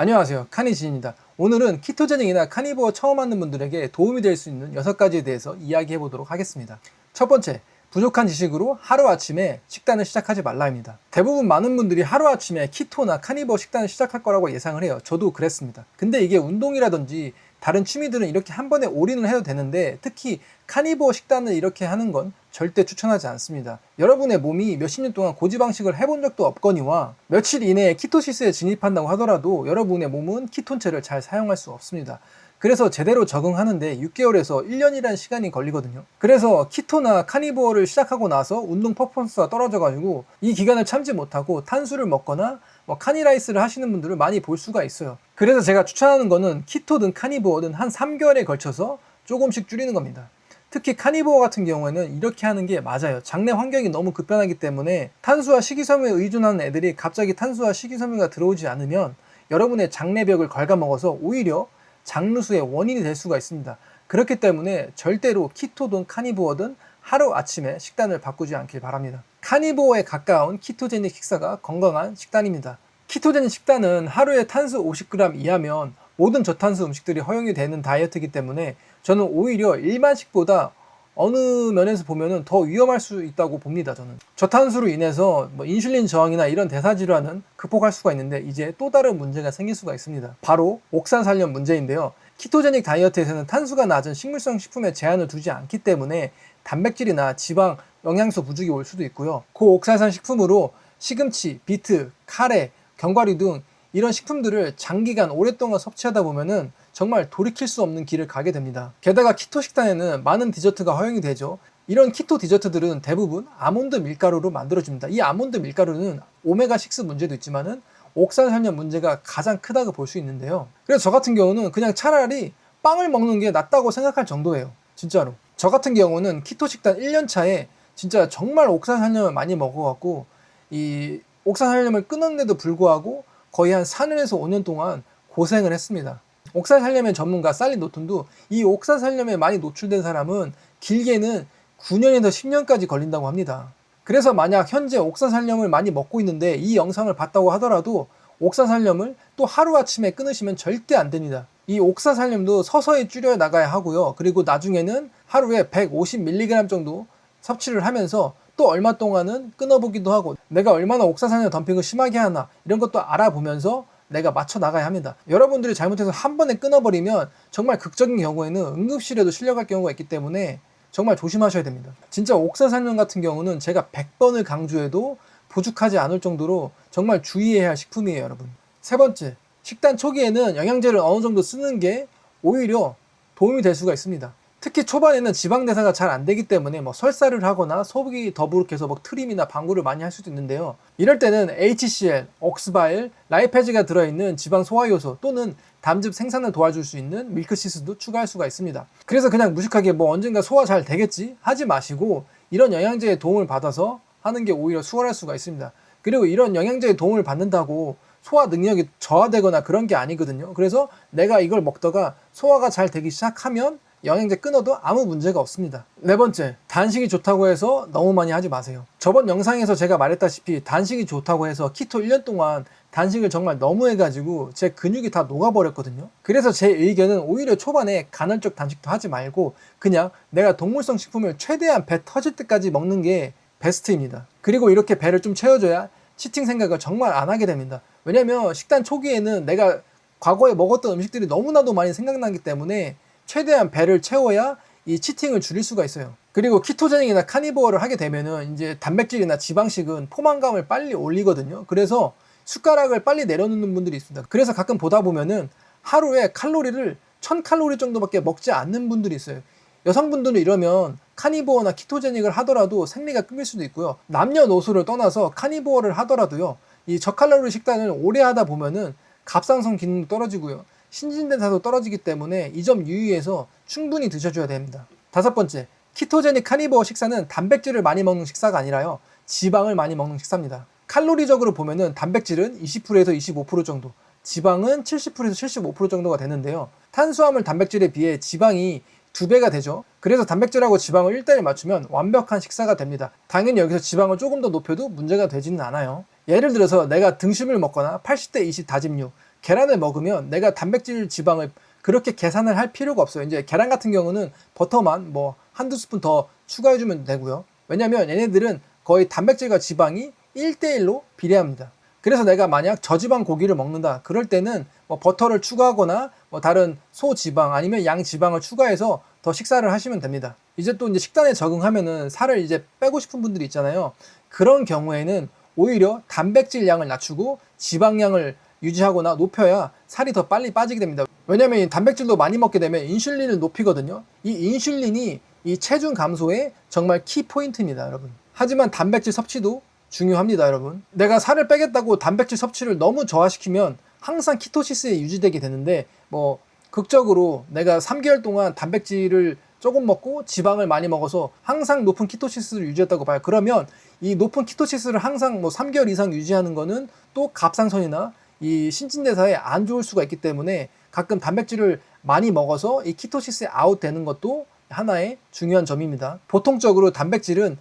안녕하세요, 카니진입니다. 오늘은 키토제닉이나 카니보어 처음 하는 분들에게 도움이 될 수 있는 6가지에 대해서 이야기해 보도록 하겠습니다. 첫 번째, 부족한 지식으로 하루아침에 식단을 시작하지 말라입니다. 대부분 많은 분들이 하루아침에 키토나 카니보어 식단을 시작할 거라고 예상을 해요. 저도 그랬습니다. 근데 이게 운동이라든지 다른 취미들은 이렇게 한 번에 올인을 해도 되는데, 특히 카니보어 식단을 이렇게 하는 건 절대 추천하지 않습니다. 여러분의 몸이 몇십 년 동안 고지방식을 해본 적도 없거니와 며칠 이내에 키토시스에 진입한다고 하더라도 여러분의 몸은 키톤체를 잘 사용할 수 없습니다. 그래서 제대로 적응하는데 6개월에서 1년이라는 시간이 걸리거든요. 그래서 키토나 카니보어를 시작하고 나서 운동 퍼포먼스가 떨어져가지고 이 기간을 참지 못하고 탄수를 먹거나 카니라이스를 하시는 분들을 많이 볼 수가 있어요. 그래서 제가 추천하는 거는 키토든 카니보어든 한 3개월에 걸쳐서 조금씩 줄이는 겁니다. 특히 카니보어 같은 경우에는 이렇게 하는 게 맞아요. 장내 환경이 너무 급변하기 때문에 탄수와 식이섬유에 의존하는 애들이 갑자기 탄수와 식이섬유가 들어오지 않으면 여러분의 장내벽을 갉아먹어서 오히려 장루수의 원인이 될 수가 있습니다. 그렇기 때문에 절대로 키토든 카니보어든 하루 아침에 식단을 바꾸지 않길 바랍니다. 카니보어에 가까운 키토제닉 식사가 건강한 식단입니다. 키토제닉 식단은 하루에 탄수 50g 이하면 모든 저탄수 음식들이 허용이 되는 다이어트이기 때문에 저는 오히려 일반식보다 어느 면에서 보면은 더 위험할 수 있다고 봅니다. 저는 저탄수로 인해서 인슐린 저항이나 이런 대사질환은 극복할 수가 있는데, 이제 또 다른 문제가 생길 수가 있습니다. 바로 옥산살염 문제인데요. 키토제닉 다이어트에서는 탄수가 낮은 식물성 식품에 제한을 두지 않기 때문에 단백질이나 지방, 영양소 부족이 올 수도 있고요. 고옥살산 식품으로 시금치, 비트, 카레, 견과류 등 이런 식품들을 장기간 오랫동안 섭취하다 보면은 정말 돌이킬 수 없는 길을 가게 됩니다. 게다가 키토 식단에는 많은 디저트가 허용이 되죠. 이런 키토 디저트들은 대부분 아몬드 밀가루로 만들어집니다. 이 아몬드 밀가루는 오메가6 문제도 있지만은 옥산산염 문제가 가장 크다고 볼 수 있는데요. 그래서 저 같은 경우는 그냥 차라리 빵을 먹는 게 낫다고 생각할 정도예요. 진짜로. 저 같은 경우는 키토 식단 1년 차에 진짜 정말 옥산산염을 많이 먹어갖고 이 옥산산염을 끊었는데도 불구하고 거의 한 4년에서 5년 동안 고생을 했습니다. 옥산살염의 전문가 살리 노튼도 이 옥산살염에 많이 노출된 사람은 길게는 9년에서 10년까지 걸린다고 합니다. 그래서 만약 현재 옥산살염을 많이 먹고 있는데 이 영상을 봤다고 하더라도 옥산살염을 또 하루아침에 끊으시면 절대 안 됩니다. 이 옥산살염도 서서히 줄여 나가야 하고요. 그리고 나중에는 하루에 150mg 정도 섭취를 하면서 또 얼마 동안은 끊어보기도 하고, 내가 얼마나 옥산살염 덤핑을 심하게 하나 이런 것도 알아보면서 내가 맞춰 나가야 합니다. 여러분들이 잘못해서 한 번에 끊어버리면 정말 극적인 경우에는 응급실에도 실려갈 경우가 있기 때문에 정말 조심하셔야 됩니다. 진짜 옥산살염 같은 경우는 제가 100번을 강조해도 부족하지 않을 정도로 정말 주의해야 할 식품이에요, 여러분. 세 번째, 식단 초기에는 영양제를 어느 정도 쓰는 게 오히려 도움이 될 수가 있습니다. 특히 초반에는 지방 대사가 잘 안 되기 때문에 설사를 하거나 속이 더부룩해서 트림이나 방구를 많이 할 수도 있는데요. 이럴 때는 HCl, 옥스바일, 라이페즈가 들어있는 지방 소화 요소 또는 담즙 생산을 도와줄 수 있는 밀크시스도 추가할 수가 있습니다. 그래서 그냥 무식하게 언젠가 소화 잘 되겠지 하지 마시고 이런 영양제의 도움을 받아서 하는 게 오히려 수월할 수가 있습니다. 그리고 이런 영양제의 도움을 받는다고 소화 능력이 저하되거나 그런 게 아니거든요. 그래서 내가 이걸 먹다가 소화가 잘 되기 시작하면 영양제 끊어도 아무 문제가 없습니다. 네 번째, 단식이 좋다고 해서 너무 많이 하지 마세요. 저번 영상에서 제가 말했다시피 단식이 좋다고 해서 키토 1년 동안 단식을 정말 너무 해가지고 제 근육이 다 녹아버렸거든요. 그래서 제 의견은 오히려 초반에 간헐적 단식도 하지 말고 그냥 내가 동물성 식품을 최대한 배 터질 때까지 먹는 게 베스트입니다. 그리고 이렇게 배를 좀 채워줘야 치팅 생각을 정말 안 하게 됩니다. 왜냐면 식단 초기에는 내가 과거에 먹었던 음식들이 너무나도 많이 생각나기 때문에 최대한 배를 채워야 이 치팅을 줄일 수가 있어요. 그리고 키토제닉이나 카니보어를 하게 되면은 이제 단백질이나 지방식은 포만감을 빨리 올리거든요. 그래서 숟가락을 빨리 내려놓는 분들이 있습니다. 그래서 가끔 보다 보면은 하루에 칼로리를 1000칼로리 정도밖에 먹지 않는 분들이 있어요. 여성분들은 이러면 카니보어나 키토제닉을 하더라도 생리가 끊길 수도 있고요. 남녀노소를 떠나서 카니보어를 하더라도요, 이 저칼로리 식단을 오래 하다 보면은 갑상선 기능도 떨어지고요, 신진대사도 떨어지기 때문에 이 점 유의해서 충분히 드셔줘야 됩니다. 다섯 번째, 키토제닉 카니보어 식사는 단백질을 많이 먹는 식사가 아니라요, 지방을 많이 먹는 식사입니다. 칼로리적으로 보면은 단백질은 20%에서 25% 정도, 지방은 70%에서 75% 정도가 되는데요. 탄수화물 단백질에 비해 지방이 2배가 되죠. 그래서 단백질하고 지방을 1대1 맞추면 완벽한 식사가 됩니다. 당연히 여기서 지방을 조금 더 높여도 문제가 되지는 않아요. 예를 들어서 내가 등심을 먹거나 80대 20 다짐육, 계란을 먹으면 내가 단백질 지방을 그렇게 계산을 할 필요가 없어요. 이제 계란 같은 경우는 버터만 뭐 한두 스푼 더 추가해주면 되고요. 왜냐면 얘네들은 거의 단백질과 지방이 1대1로 비례합니다. 그래서 내가 만약 저지방 고기를 먹는다 그럴 때는 뭐 버터를 추가하거나 뭐 다른 소지방 아니면 양지방을 추가해서 더 식사를 하시면 됩니다. 이제 또 이제 식단에 적응하면은 살을 이제 빼고 싶은 분들이 있잖아요. 그런 경우에는 오히려 단백질 양을 낮추고 지방량을 유지하거나 높여야 살이 더 빨리 빠지게 됩니다. 왜냐면 이 단백질도 많이 먹게 되면 인슐린을 높이거든요. 이 인슐린이 이 체중 감소의 정말 키 포인트입니다, 여러분. 하지만 단백질 섭취도 중요합니다, 여러분. 내가 살을 빼겠다고 단백질 섭취를 너무 저하시키면 항상 키토시스에 유지되게 되는데 뭐 극적으로 내가 3개월 동안 단백질을 조금 먹고 지방을 많이 먹어서 항상 높은 키토시스를 유지했다고 봐요. 그러면 이 높은 키토시스를 항상 뭐 3개월 이상 유지하는 거는 또 갑상선이나 이 신진대사에 안 좋을 수가 있기 때문에 가끔 단백질을 많이 먹어서 이 키토시스에 아웃되는 것도 하나의 중요한 점입니다. 보통적으로 단백질은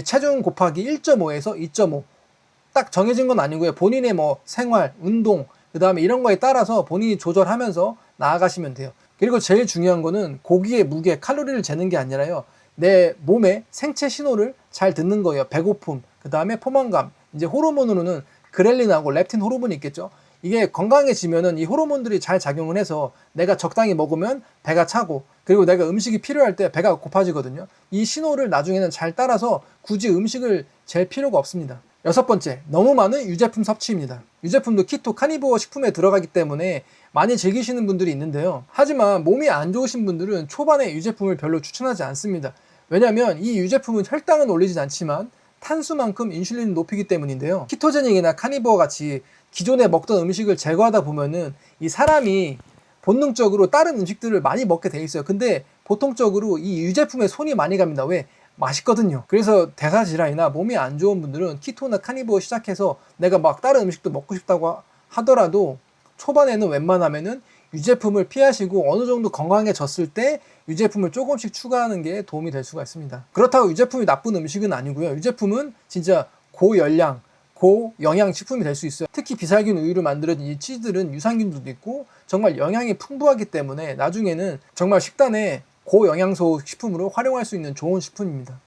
체중 곱하기 1.5에서 2.5 딱 정해진 건 아니고요. 본인의 뭐 생활, 운동, 그 다음에 이런 거에 따라서 본인이 조절하면서 나아가시면 돼요. 그리고 제일 중요한 거는 고기의 무게, 칼로리를 재는 게 아니라요. 내 몸의 생체 신호를 잘 듣는 거예요. 배고픔, 그 다음에 포만감, 이제 호르몬으로는 그렐린하고 렙틴 호르몬이 있겠죠. 이게 건강해지면은 이 호르몬들이 잘 작용을 해서 내가 적당히 먹으면 배가 차고 그리고 내가 음식이 필요할 때 배가 고파지거든요. 이 신호를 나중에는 잘 따라서 굳이 음식을 잴 필요가 없습니다. 여섯 번째, 너무 많은 유제품 섭취입니다. 유제품도 키토 카니보어 식품에 들어가기 때문에 많이 즐기시는 분들이 있는데요. 하지만 몸이 안 좋으신 분들은 초반에 유제품을 별로 추천하지 않습니다. 왜냐하면 이 유제품은 혈당은 올리진 않지만 탄수만큼 인슐린을 높이기 때문인데요. 키토제닉이나 카니보어 같이 기존에 먹던 음식을 제거하다 보면은 이 사람이 본능적으로 다른 음식들을 많이 먹게 돼 있어요. 근데 보통적으로 이 유제품에 손이 많이 갑니다. 왜? 맛있거든요. 그래서 대사질환이나 몸이 안 좋은 분들은 키토나 카니보어 시작해서 내가 막 다른 음식도 먹고 싶다고 하더라도 초반에는 웬만하면은 유제품을 피하시고 어느 정도 건강해졌을 때 유제품을 조금씩 추가하는 게 도움이 될 수가 있습니다. 그렇다고 유제품이 나쁜 음식은 아니고요. 유제품은 진짜 고열량, 고영양 식품이 될 수 있어요. 특히 비살균 우유로 만들어진 이 치즈들은 유산균도 있고 정말 영양이 풍부하기 때문에 나중에는 정말 식단에 고영양소 식품으로 활용할 수 있는 좋은 식품입니다.